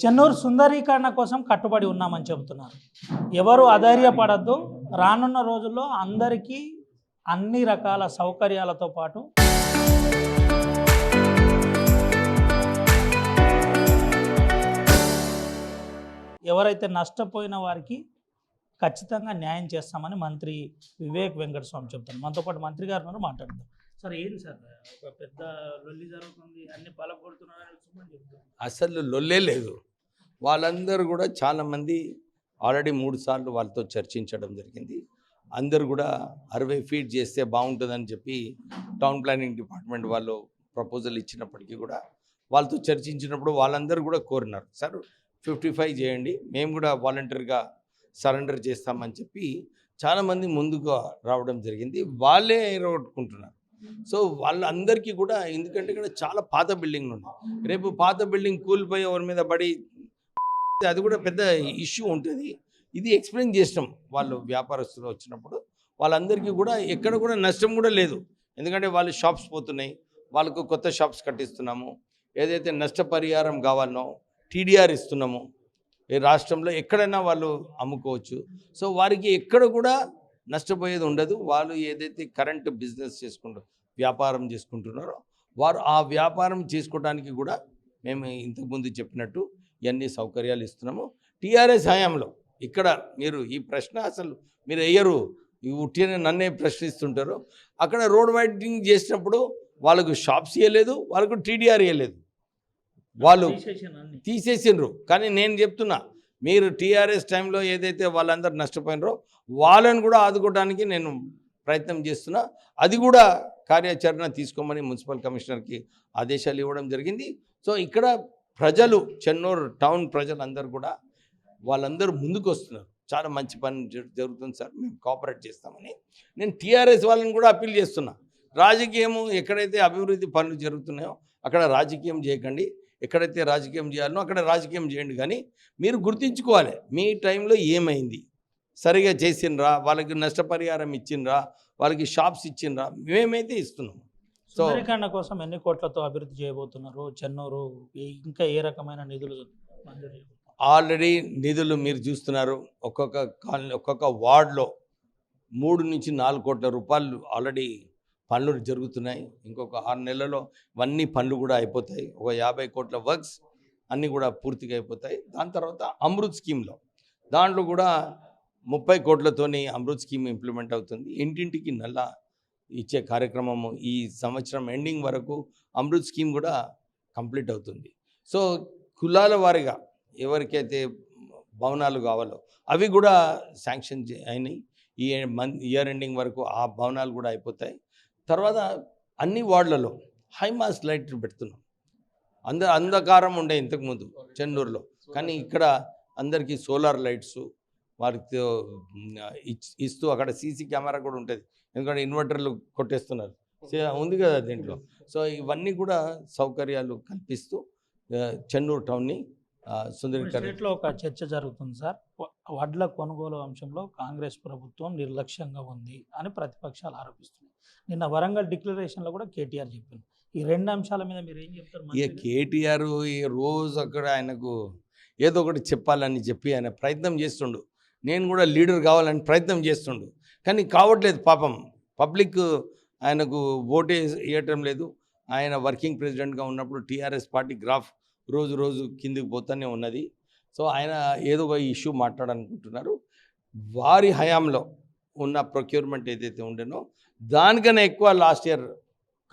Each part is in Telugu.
చెన్నూరు సుందరీకరణ కోసం కట్టుబడి ఉన్నామని చెబుతున్నారు. ఎవరు అధైర్యపడద్దు. రానున్న రోజుల్లో అందరికీ అన్ని రకాల సౌకర్యాలతో పాటు ఎవరైతే నష్టపోయిన వారికి ఖచ్చితంగా న్యాయం చేస్తామని మంత్రి వివేక్ వెంకటస్వామి చెప్తారు. మనతో పాటు మంత్రి గారు ఉన్నారు, మాట్లాడదాం. సార్, ఏంటి సార్ ఒక పెద్ద లొల్లి జరుగుతుంది, అన్ని బలపడుతున్నారని చెప్తారు. అసలు లొల్లే లేదు. వాళ్ళందరూ కూడా చాలామంది ఆల్రెడీ 3 సార్లు వాళ్ళతో చర్చించడం జరిగింది. అందరూ కూడా 60 ఫీట్ చేస్తే బాగుంటుందని చెప్పి టౌన్ ప్లానింగ్ డిపార్ట్మెంట్ వాళ్ళు ప్రపోజల్ ఇచ్చినప్పటికీ కూడా వాళ్ళతో చర్చించినప్పుడు వాళ్ళందరూ కూడా కోరినారు, సార్ 55 చేయండి, మేము కూడా వాలంటీర్గా సరెండర్ చేస్తామని చెప్పి చాలామంది ముందుకు రావడం జరిగింది. వాళ్ళే ఎరగొట్టుకుంటున్నారు. సో వాళ్ళందరికీ కూడా, ఎందుకంటే ఇక్కడ చాలా పాత బిల్డింగ్లు ఉన్నాయి. రేపు పాత బిల్డింగ్ కూలిపోయి ఎవరి మీద పడి అది కూడా పెద్ద ఇష్యూ ఉంటుంది. ఇది ఎక్స్ప్లెయిన్ చేసినాం వాళ్ళు వ్యాపారస్తులు వచ్చినప్పుడు. వాళ్ళందరికీ కూడా ఎక్కడ కూడా నష్టం కూడా లేదు. ఎందుకంటే వాళ్ళు షాప్స్ పోతున్నాయి, వాళ్ళకు కొత్త షాప్స్ కట్టిస్తున్నాము. ఏదైతే నష్టపరిహారం కావాలనో టీడీఆర్ ఇస్తున్నాము. ఈ రాష్ట్రంలో ఎక్కడైనా వాళ్ళు అమ్ముకోవచ్చు. సో వారికి ఎక్కడ కూడా నష్టపోయేది ఉండదు. వాళ్ళు ఏదైతే కరెంటు బిజినెస్ చేసుకుంటారో, వ్యాపారం చేసుకుంటున్నారో, వారు ఆ వ్యాపారం చేసుకోవడానికి కూడా మేము ఇంతకుముందు చెప్పినట్టు ఇవన్నీ సౌకర్యాలు ఇస్తున్నాము. టీఆర్ఎస్ హయాంలో ఇక్కడ మీరు ఈ ప్రశ్న అసలు మీరు వేయరు, ఈ ఉట్టినే నన్నే ప్రశ్నిస్తుంటారు. అక్కడ రోడ్ వైడనింగ్ చేసినప్పుడు వాళ్ళకు షాప్స్ ఇవ్వలేదు, వాళ్ళకు టీడీఆర్ ఇవ్వలేదు, వాళ్ళు తీసేసిండ్రు. కానీ నేను చెప్తున్నా, మీరు టీఆర్ఎస్ టైంలో ఏదైతే వాళ్ళందరూ నష్టపోయినరో వాళ్ళని కూడా ఆదుకోవడానికి నేను ప్రయత్నం చేస్తున్నా. అది కూడా కార్యాచరణ తీసుకోమని మున్సిపల్ కమిషనర్కి ఆదేశాలు ఇవ్వడం జరిగింది. సో ఇక్కడ ప్రజలు, చెన్నూరు టౌన్ ప్రజలందరూ కూడా వాళ్ళందరూ ముందుకు వస్తున్నారు. చాలా మంచి పని జరుగుతుంది సార్, మేము కోఆపరేట్ చేస్తామని నేను టీఆర్ఎస్ వాళ్ళని కూడా అప్పీల్ చేస్తున్నా. రాజకీయము ఎక్కడైతే అభివృద్ధి పనులు జరుగుతున్నాయో అక్కడ రాజకీయం చేయకండి. ఎక్కడైతే రాజకీయం చేయాలనో అక్కడ రాజకీయం చేయండి. కానీ మీరు గుర్తించుకోవాలి, మీ టైంలో ఏమైంది, సరిగా చేసిండ్రా, వాళ్ళకి నష్టపరిహారం ఇచ్చిండ్రా, వాళ్ళకి షాప్స్ ఇచ్చిండ్రా, మేమైతే ఇస్తున్నాం. సో సుందరీకరణ కోసం ఎన్ని కోట్లతో అభివృద్ధి చేయబోతున్నారు చెన్నూరు? ఇంకా ఏ రకమైన నిధులు మంజూరు? ఆల్రెడీ నిధులు మీరు చూస్తున్నారు. ఒక్కొక్క కాలనీ, ఒక్కొక్క వార్డులో 3 నుంచి 4 కోట్ల రూపాయలు ఆల్రెడీ పనులు జరుగుతున్నాయి. ఇంకొక 6 నెలల్లో ఇవన్నీ పనులు కూడా అయిపోతాయి. ఒక 50 కోట్ల వర్క్స్ అన్నీ కూడా పూర్తిగా అయిపోతాయి. దాని తర్వాత అమృత్ స్కీమ్లో దాంట్లో కూడా 30 కోట్లతోని అమృత్ స్కీమ్ ఇంప్లిమెంట్ అవుతుంది. ఇంటింటికి నల్ల ఇచ్చే కార్యక్రమము ఈ సంవత్సరం ఎండింగ్ వరకు అమృత్ స్కీమ్ కూడా కంప్లీట్ అవుతుంది. సో కులాల వారిగా ఎవరికైతే భవనాలు కావాలో అవి కూడా శాంక్షన్ అయినాయి. ఈ ఇయర్ ఎండింగ్ వరకు ఆ భవనాలు కూడా అయిపోతాయి. తర్వాత అన్ని వార్డులలో హైమాస్ లైట్ పెడుతున్నాం. అంధకారం ఉండే ఇంతకుముందు చెన్నూరులో, కానీ ఇక్కడ అందరికీ సోలార్ లైట్స్ వారికి ఇస్తూ అక్కడ సీసీ కెమెరా కూడా ఉంటుంది. ఎందుకంటే ఇన్వర్టర్లు కొట్టేస్తున్నారు ఉంది కదా దీంట్లో. సో ఇవన్నీ కూడా సౌకర్యాలు కల్పిస్తూ చెన్నూరు టౌన్ని సుందరీకరణలో ఒక చర్చ జరుగుతుంది సార్. వడ్ల కొనుగోలు అంశంలో కాంగ్రెస్ ప్రభుత్వం నిర్లక్ష్యంగా ఉంది అని ప్రతిపక్షాలు ఆరోపిస్తున్నాయి. నిన్న వరంగల్ డిక్లరేషన్లో కూడా కేటీఆర్ చెప్పింది. ఈ 2 అంశాల మీద మీరు ఏం చెప్తారు? ఇక కేటీఆర్ ఈ రోజు అక్కడ ఆయనకు ఏదో ఒకటి చెప్పాలని చెప్పి ఆయన ప్రయత్నం చేస్తుండు. నేను కూడా లీడర్ కావాలని ప్రయత్నం చేస్తుండు, కానీ కావట్లేదు. పాపం పబ్లిక్ ఆయనకు ఓటే ఇవ్వటం లేదు. ఆయన వర్కింగ్ ప్రెసిడెంట్గా ఉన్నప్పుడు టీఆర్ఎస్ పార్టీ గ్రాఫ్ రోజు రోజు కిందికి పోతూనే ఉన్నది. సో ఆయన ఏదో ఒక ఇష్యూ మాట్లాడాలనుకుంటున్నారు. వారి హయాంలో ఉన్న ప్రొక్యూర్మెంట్ ఏదైతే ఉండేనో దానికన్నా ఎక్కువ లాస్ట్ ఇయర్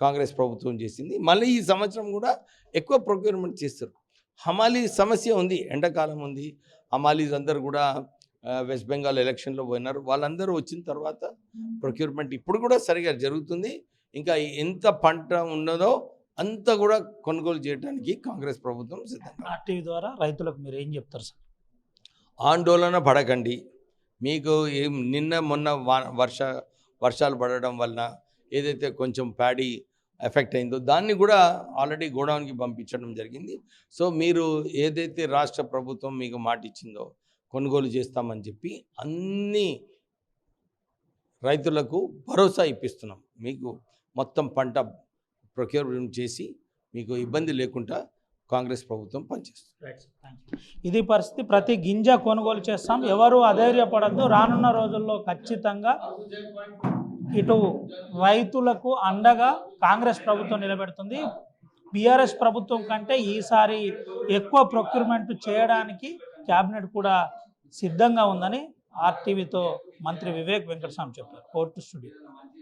కాంగ్రెస్ ప్రభుత్వం చేసింది. మళ్ళీ ఈ సంవత్సరం కూడా ఎక్కువ ప్రొక్యూర్మెంట్ చేస్తారు. హమాలీ సమస్య ఉంది, ఎండాకాలం ఉంది. హమాలీస్ అందరూ కూడా వెస్ట్ బెంగాల్ ఎలక్షన్లో పోయినారు. వాళ్ళందరూ వచ్చిన తర్వాత ప్రొక్యూర్మెంట్ ఇప్పుడు కూడా సరిగా జరుగుతుంది. ఇంకా ఎంత పంట ఉన్నదో అంతా కూడా కొనుగోలు చేయడానికి కాంగ్రెస్ ప్రభుత్వం సిద్ధంగా. ఆర్టీవీ ద్వారా రైతులకు మీరు ఏం చెప్తారు సార్? ఆందోళన పడకండి. మీకు నిన్న మొన్న వర్షాలు పడడం వలన ఏదైతే కొంచెం ప్యాడీ ఎఫెక్ట్ అయిందో దాన్ని కూడా ఆల్రెడీ గోడౌన్కి పంపించడం జరిగింది. సో మీరు ఏదైతే రాష్ట్ర ప్రభుత్వం మీకు మాట ఇచ్చిందో కొనుగోలు చేస్తామని చెప్పి అన్ని రైతులకు భరోసా ఇప్పిస్తున్నాం. మీకు మొత్తం పంట ప్రొక్యూర్మెంట్ చేసి మీకు ఇబ్బంది లేకుండా కాంగ్రెస్ ప్రభుత్వం పనిచేస్తుంది. ఇది పరిస్థితి. ప్రతి గింజ కొనుగోలు చేస్తాం, ఎవరు అధైర్యపడద్దు. రానున్న రోజుల్లో ఖచ్చితంగా ఇటు రైతులకు అండగా కాంగ్రెస్ ప్రభుత్వం నిలబెడుతుంది. బీఆర్ఎస్ ప్రభుత్వం కంటే ఈసారి ఎక్కువ ప్రొక్యూర్మెంట్ చేయడానికి క్యాబినెట్ కూడా సిద్ధంగా ఉందని ఆర్టీవీతో మంత్రి వివేక్ వెంకటస్వామి చెప్పారు. Court studio.